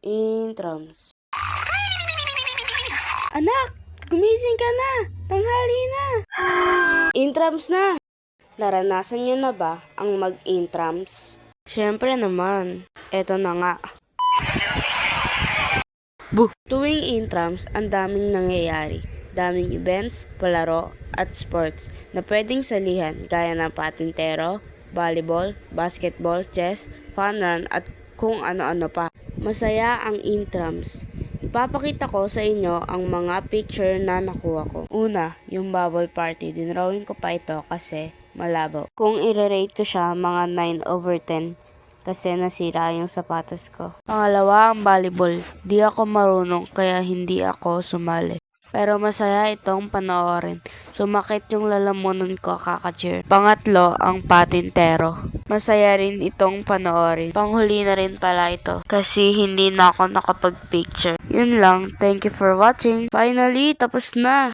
Intrams. Anak, gumising ka na. Tanghali na. Intrams na. Naranasan niyo na ba ang mag-intrams? Siyempre naman. Eto na nga. Tuwing intrams, ang daming nangyayari. Daming events, palaro, at sports na pwedeng salihan gaya ng patintero, volleyball, basketball, chess, fun run, at kung ano-ano pa. Masaya ang intrams. Ipapakita ko sa inyo ang mga picture na nakuha ko. Una, yung bubble party. Dinrawing ko pa ito kasi malabo. Kung i-rate ko siya, mga 9/10 kasi nasira yung sapatos ko. Pangalawa, ang volleyball. Di ako marunong kaya hindi ako sumali. Pero masaya itong panoorin. Sumakit yung lalamunan ko kaka-cheer. Pangatlo, ang patintero. Masaya rin itong panoorin. Panghuli na rin pala ito. Kasi hindi na ako nakapag-picture. Yun lang. Thank you for watching. Finally, tapos na.